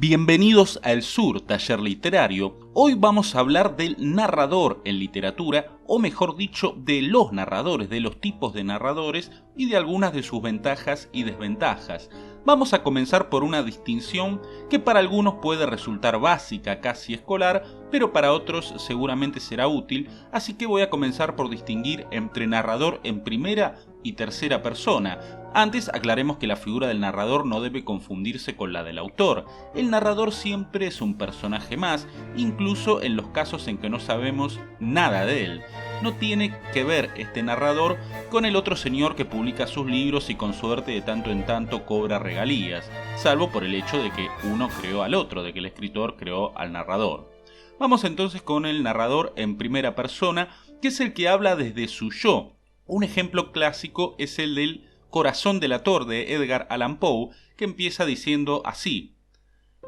Bienvenidos a El Sur, taller literario. Hoy vamos a hablar del narrador en literatura, o mejor dicho, de los narradores, de los tipos de narradores y de algunas de sus ventajas y desventajas. Vamos a comenzar por una distinción que para algunos puede resultar básica, casi escolar, pero para otros seguramente será útil, así que voy a comenzar por distinguir entre narrador en primera y tercera persona. Antes aclaremos que la figura del narrador no debe confundirse con la del autor. El narrador siempre es un personaje más, incluso en los casos en que no sabemos nada de él. No tiene que ver este narrador con el otro señor que publica sus libros y con suerte de tanto en tanto cobra regalías, salvo por el hecho de que uno creó al otro, de que el escritor creó al narrador. Vamos entonces con el narrador en primera persona, que es el que habla desde su yo. Un ejemplo clásico es el del Corazón delator de Edgar Allan Poe, que empieza diciendo así: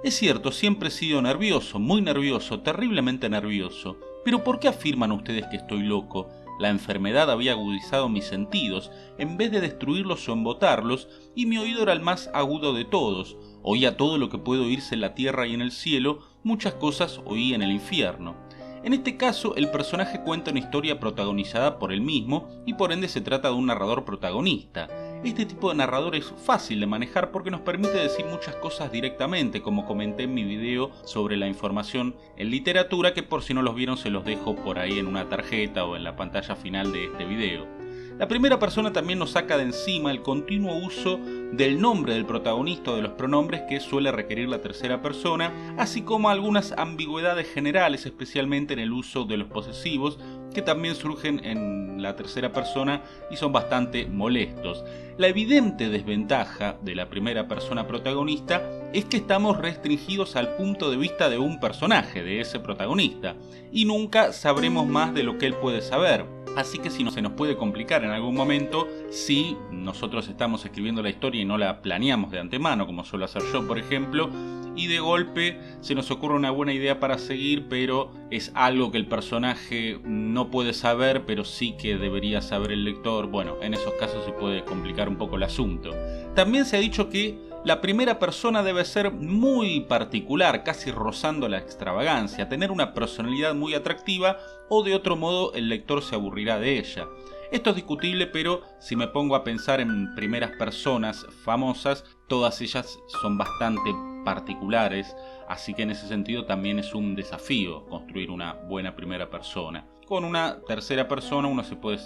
es cierto, siempre he sido nervioso, muy nervioso, terriblemente nervioso. Pero ¿por qué afirman ustedes que estoy loco? La enfermedad había agudizado mis sentidos, en vez de destruirlos o embotarlos, y mi oído era el más agudo de todos. Oía todo lo que puede oírse en la tierra y en el cielo, muchas cosas oí en el infierno. En este caso, el personaje cuenta una historia protagonizada por él mismo, y por ende se trata de un narrador protagonista. Este tipo de narrador es fácil de manejar porque nos permite decir muchas cosas directamente, como comenté en mi video sobre la información en literatura, que por si no los vieron se los dejo por ahí en una tarjeta o en la pantalla final de este video. La primera persona también nos saca de encima el continuo uso del nombre del protagonista o de los pronombres que suele requerir la tercera persona, así como algunas ambigüedades generales, especialmente en el uso de los posesivos, que también surgen en la tercera persona y son bastante molestos. La evidente desventaja de la primera persona protagonista es que estamos restringidos al punto de vista de un personaje, de ese protagonista, y nunca sabremos más de lo que él puede saber. Así que si no se nos puede complicar en algún momento si nosotros estamos escribiendo la historia y no la planeamos de antemano, como suelo hacer yo por ejemplo, y de golpe se nos ocurre una buena idea para seguir, pero es algo que el personaje no puede saber, pero sí que debería saber el lector. Bueno, en esos casos se puede complicar un poco el asunto. También se ha dicho que la primera persona debe ser muy particular, casi rozando la extravagancia, tener una personalidad muy atractiva o de otro modo el lector se aburrirá de ella. Esto es discutible, pero si me pongo a pensar en primeras personas famosas, todas ellas son bastante particulares, así que en ese sentido también es un desafío construir una buena primera persona. Con una tercera persona uno se puede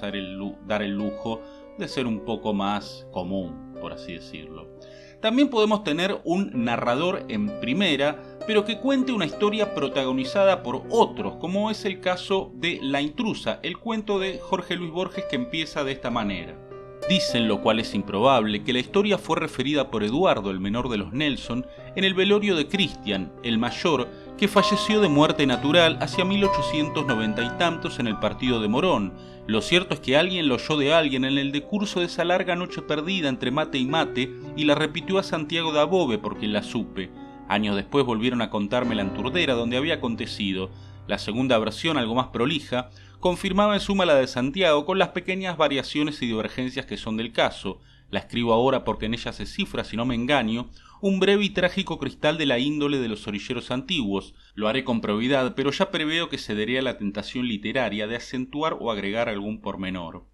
dar el lujo de ser un poco más común, por así decirlo. También podemos tener un narrador en primera, pero que cuente una historia protagonizada por otros, como es el caso de La intrusa, el cuento de Jorge Luis Borges, que empieza de esta manera. Dicen, lo cual es improbable, que la historia fue referida por Eduardo, el menor de los Nelson, en el velorio de Cristian, el mayor, que falleció de muerte natural hacia 1890 y tantos en el partido de Morón. Lo cierto es que alguien lo oyó de alguien en el decurso de esa larga noche perdida entre mate y mate y la repitió a Santiago de Above porque la supe. Años después volvieron a contarme la enturdera donde había acontecido. La segunda versión, algo más prolija, confirmaba en suma la de Santiago con las pequeñas variaciones y divergencias que son del caso. La escribo ahora porque en ella se cifra, si no me engaño, un breve y trágico cristal de la índole de los orilleros antiguos. Lo haré con probidad, pero ya preveo que cederé a la tentación literaria de acentuar o agregar algún pormenor.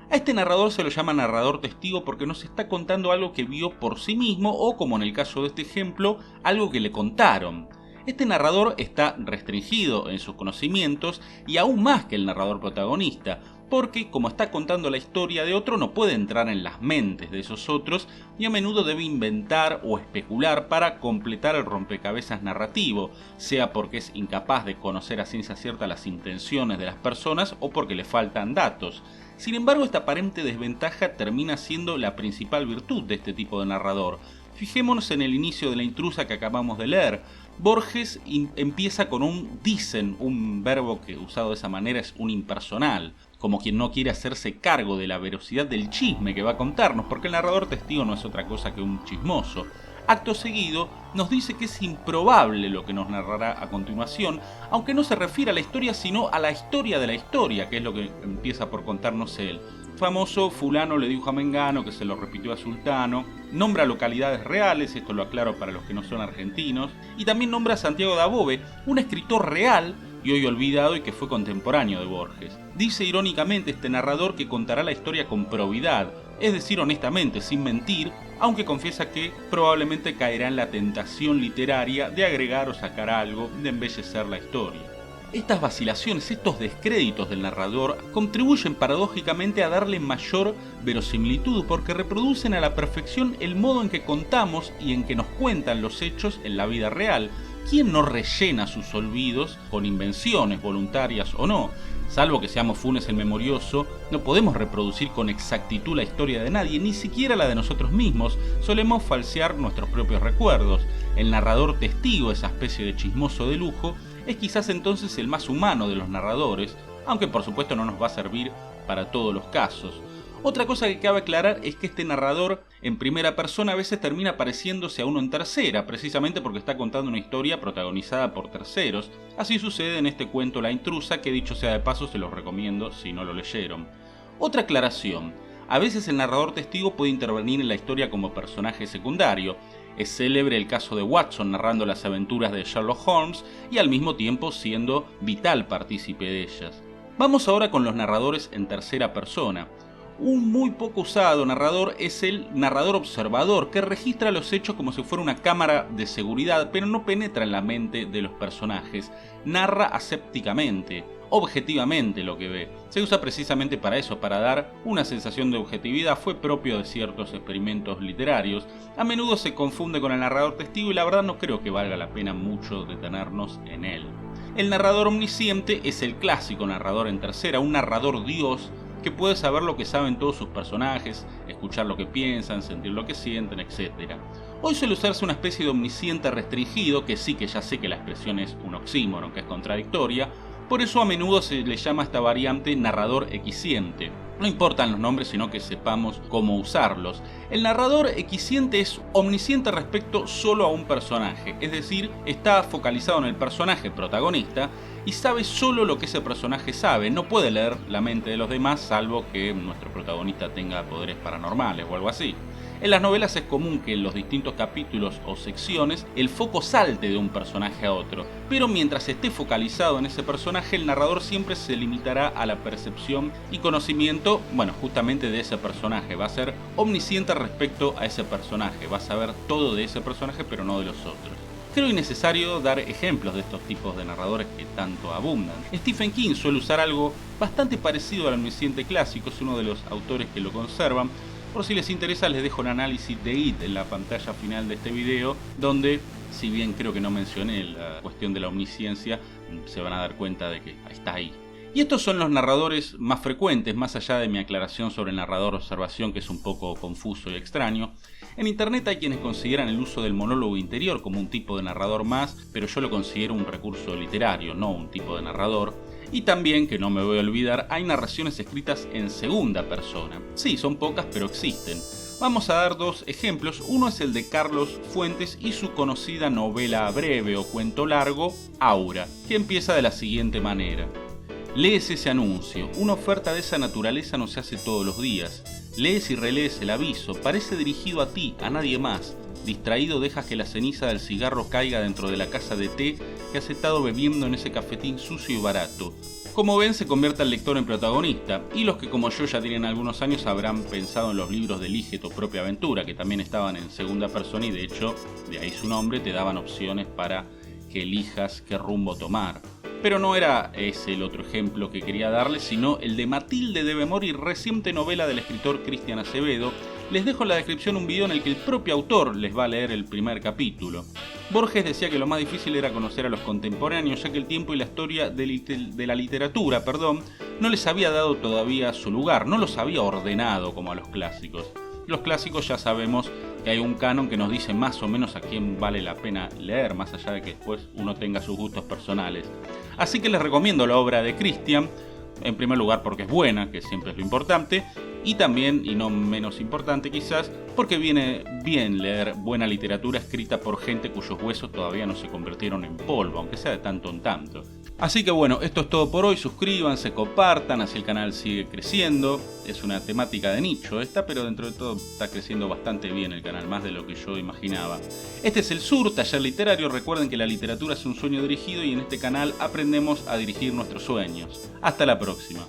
A este narrador se lo llama narrador testigo porque nos está contando algo que vio por sí mismo o, como en el caso de este ejemplo, algo que le contaron. Este narrador está restringido en sus conocimientos y aún más que el narrador protagonista, porque como está contando la historia de otro no puede entrar en las mentes de esos otros y a menudo debe inventar o especular para completar el rompecabezas narrativo, sea porque es incapaz de conocer a ciencia cierta las intenciones de las personas o porque le faltan datos. Sin embargo, esta aparente desventaja termina siendo la principal virtud de este tipo de narrador. Fijémonos en el inicio de La intrusa que acabamos de leer. Borges empieza con un dicen, un verbo que usado de esa manera es un impersonal, como quien no quiere hacerse cargo de la veracidad del chisme que va a contarnos, porque el narrador testigo no es otra cosa que un chismoso. Acto seguido, nos dice que es improbable lo que nos narrará a continuación, aunque no se refiere a la historia, sino a la historia de la historia, que es lo que empieza por contarnos él. famoso fulano le dijo a Mengano, que se lo repitió a Sultano, nombra localidades reales, esto lo aclaro para los que no son argentinos, y también nombra a Santiago Dabove, un escritor real y hoy olvidado y que fue contemporáneo de Borges. Dice irónicamente este narrador que contará la historia con probidad, es decir, honestamente, sin mentir, aunque confiesa que probablemente caerá en la tentación literaria de agregar o sacar algo, de embellecer la historia. Estas vacilaciones, estos descréditos del narrador, contribuyen paradójicamente a darle mayor verosimilitud porque reproducen a la perfección el modo en que contamos y en que nos cuentan los hechos en la vida real. ¿Quién no rellena sus olvidos con invenciones, voluntarias o no? Salvo que seamos Funes el Memorioso, no podemos reproducir con exactitud la historia de nadie, ni siquiera la de nosotros mismos. Solemos falsear nuestros propios recuerdos. El narrador testigo, esa especie de chismoso de lujo, es quizás entonces el más humano de los narradores, aunque por supuesto no nos va a servir para todos los casos. Otra cosa que cabe aclarar es que este narrador en primera persona a veces termina pareciéndose a uno en tercera, precisamente porque está contando una historia protagonizada por terceros. Así sucede en este cuento La Intrusa, que dicho sea de paso se los recomiendo si no lo leyeron. Otra aclaración, a veces el narrador testigo puede intervenir en la historia como personaje secundario. Es célebre el caso de Watson narrando las aventuras de Sherlock Holmes y al mismo tiempo siendo vital partícipe de ellas. Vamos ahora con los narradores en tercera persona. Un muy poco usado narrador es el narrador observador, que registra los hechos como si fuera una cámara de seguridad, pero no penetra en la mente de los personajes. Narra asépticamente, objetivamente lo que ve. Se usa precisamente para eso, para dar una sensación de objetividad. Fue propio de ciertos experimentos literarios. A menudo se confunde con el narrador testigo y la verdad no creo que valga la pena mucho detenernos en él. El narrador omnisciente es el clásico narrador en tercera, un narrador dios, que puede saber lo que saben todos sus personajes, escuchar lo que piensan, sentir lo que sienten, etc. Hoy suele usarse una especie de omnisciente restringido, que sí que ya sé que la expresión es un oxímoron, que es contradictoria, por eso a menudo se le llama a esta variante narrador equisciente. No importan los nombres, sino que sepamos cómo usarlos. El narrador equisciente es omnisciente respecto solo a un personaje, es decir, está focalizado en el personaje protagonista y sabe solo lo que ese personaje sabe, no puede leer la mente de los demás salvo que nuestro protagonista tenga poderes paranormales o algo así. En las novelas es común que en los distintos capítulos o secciones el foco salte de un personaje a otro, pero mientras esté focalizado en ese personaje, el narrador siempre se limitará a la percepción y conocimiento, justamente de ese personaje. Va a ser omnisciente respecto a ese personaje, va a saber todo de ese personaje, pero no de los otros. Creo innecesario dar ejemplos de estos tipos de narradores que tanto abundan. Stephen King suele usar algo bastante parecido al omnisciente clásico, es uno de los autores que lo conservan. Por si les interesa, les dejo el análisis de It en la pantalla final de este video, donde, si bien creo que no mencioné la cuestión de la omnisciencia, se van a dar cuenta de que está ahí. Y estos son los narradores más frecuentes, más allá de mi aclaración sobre el narrador observación, que es un poco confuso y extraño. En internet hay quienes consideran el uso del monólogo interior como un tipo de narrador más, pero yo lo considero un recurso literario, no un tipo de narrador. Y también, que no me voy a olvidar, hay narraciones escritas en segunda persona. Sí, son pocas, pero existen. Vamos a dar dos ejemplos. Uno es el de Carlos Fuentes y su conocida novela breve o cuento largo, Aura, que empieza de la siguiente manera. Lees ese anuncio. Una oferta de esa naturaleza no se hace todos los días. Lees y relees el aviso. Parece dirigido a ti, a nadie más. Distraído dejas que la ceniza del cigarro caiga dentro de la taza de té que has estado bebiendo en ese cafetín sucio y barato. Como ven, se convierte al lector en protagonista, y los que como yo ya tienen algunos años habrán pensado en los libros de Elige tu propia aventura, que también estaban en segunda persona y de hecho, de ahí su nombre, te daban opciones para que elijas qué rumbo tomar. Pero no era ese el otro ejemplo que quería darles, sino el de Matilde debe morir, reciente novela del escritor Cristian Acevedo. Les dejo en la descripción un video en el que el propio autor les va a leer el primer capítulo. Borges decía que lo más difícil era conocer a los contemporáneos, ya que el tiempo y la historia de la literatura, no les había dado todavía su lugar, no los había ordenado como a los clásicos. Los clásicos ya sabemos que hay un canon que nos dice más o menos a quién vale la pena leer, más allá de que después uno tenga sus gustos personales. Así que les recomiendo la obra de Cristian, en primer lugar porque es buena, que siempre es lo importante, y también, y no menos importante quizás, porque viene bien leer buena literatura escrita por gente cuyos huesos todavía no se convirtieron en polvo, aunque sea de tanto en tanto. Así que bueno, esto es todo por hoy. Suscríbanse, compartan, así el canal sigue creciendo. Es una temática de nicho esta, pero dentro de todo está creciendo bastante bien el canal, más de lo que yo imaginaba. Este es El Sur, taller literario. Recuerden que la literatura es un sueño dirigido y en este canal aprendemos a dirigir nuestros sueños. Hasta la próxima.